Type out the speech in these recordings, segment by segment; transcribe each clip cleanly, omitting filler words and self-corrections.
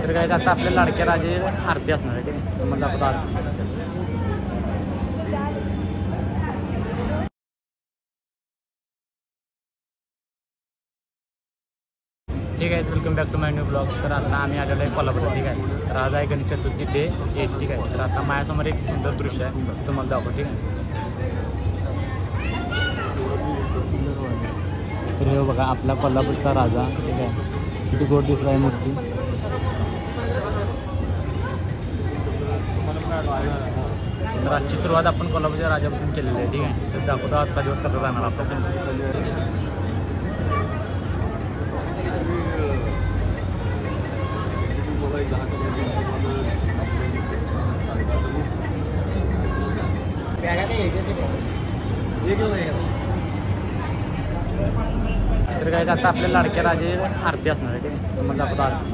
तर काय आता आपल्या लाडक्या राजे आरती असणार आहे, ठीक आहे. तुम्हाला दाखवतो आरती. ठीक आहे, welcome back to my new blog. तर आता आम्ही आलेलो आहे कोल्हापूर, ठीक आहे. तर आज आहे गणेश चतुर्थी डे 8, ठीक आहे. तर आता माझ्यासमोर एक सुंदर दृश्य आहे, तुम्हाला दाखवतो, ठीक आहे. तर हे बघा आपला कोल्हापूरचा राजा, ठीक आहे. किती गोड दिसला आहे मूर्ती. तर आजची सुरुवात आपण कोल्हापूरच्या राजापासून केलेली आहे, ठीक आहे. तर दाखवतो आजचा दिवस कसा जाणार आपल्यासाठी. तर काय आता आपल्या लाडक्या राजे आरती असणार आहे, ठीक आहे. तुम्हाला दाखवतो आरती.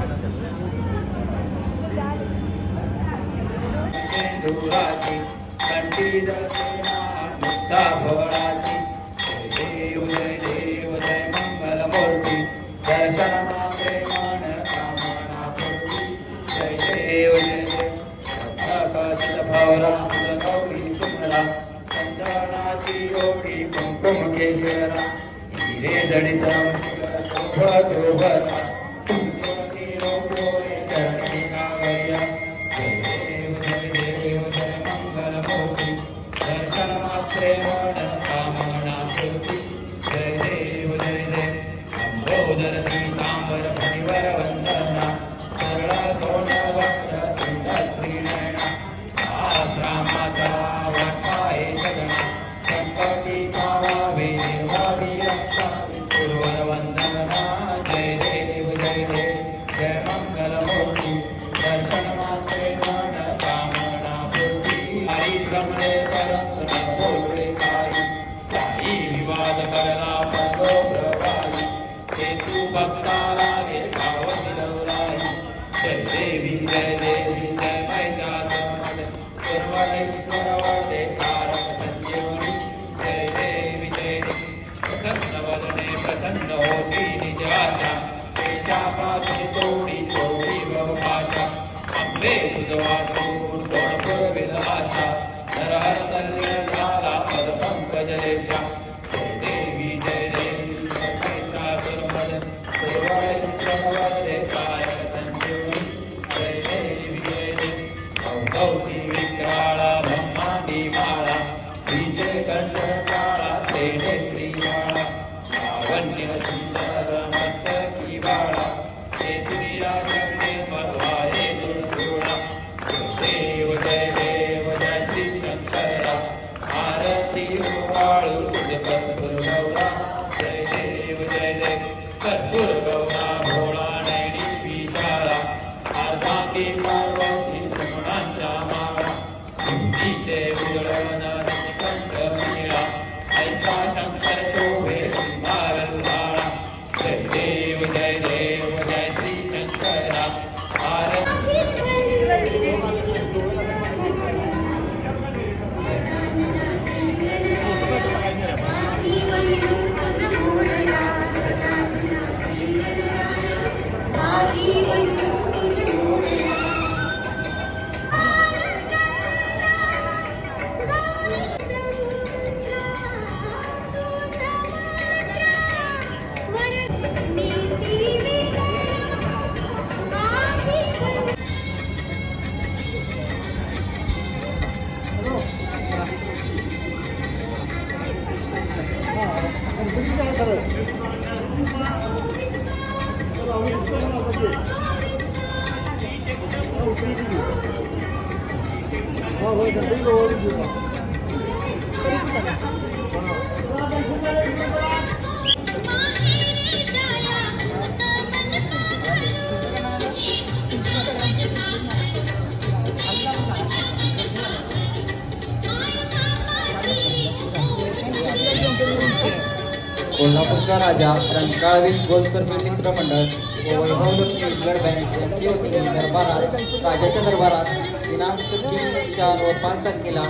कोल्हापूरचा राजा रंकाळवीर गोलसर्कल मित्र मंडळ व वैभवलक्ष्मी ब्लड बँक यांची वतीने दरबारात राजाच्या दरबारात दिनांक 3, 4 व 5 तारखेला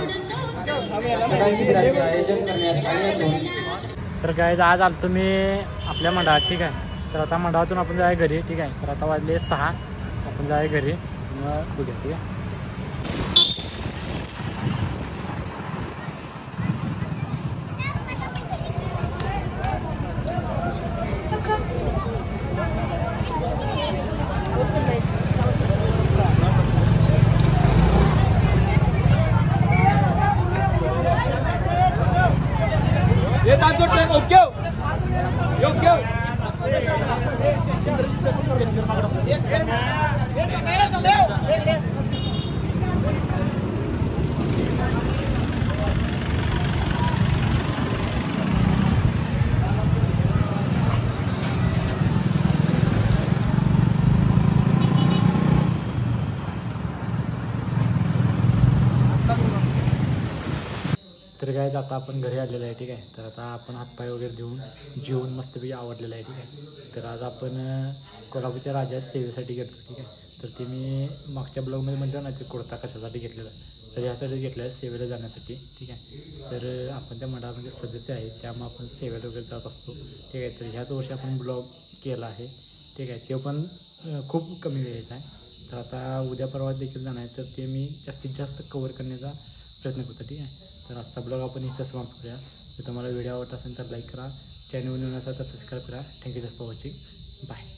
शिबिराचे आयोजन करण्यात आले असून तर काय आज आलो मी आपल्या मंडळात, ठीक आहे. तर आता मंडळातून आपण जाय घरी, ठीक आहे. तर आता वाजले 6. आपण जाय घरी मग बघूया. ठीक आहे. तर काय आता आपण घरी आलेलो आहे. ठीक आहे. तर आता आपण हातपाय वगैरे देऊन जेवून मस्तपैकी आवडलेलं आहे. ठीक आहे. तर आज आपण कोल्हापूरच्या राजा सेवेसाठी घेतो. ठीक आहे. तर ते मी मागच्या ब्लॉगमध्ये म्हटलं ना ते कुर्ता कशासाठी घेतलेला, तर यासाठी घेतलं आहे सेवेला जाण्यासाठी. ठीक आहे. तर आपण त्या मंडळामध्ये सदस्य आहे, त्यामुळे आपण सेवेला वगैरे जात असतो. ठीक आहे. तर ह्याच वर्षी आपण ब्लॉग केला आहे. ठीक आहे. ते पण खूप कमी वेळेचा आहे. तर आता उद्या परवा देखील जाणार आहे, तर ते मी जास्तीत जास्त कवर करण्याचा प्रयत्न करतो. ठीक आहे. तर आजचा ब्लॉग आपण इथं समाप्त करूया. जर तुम्हाला व्हिडिओ आवडत असेल तर लाईक करा, चॅनल नवीन असेल तर सबस्क्राईब करा. Thank you for watching. बाय.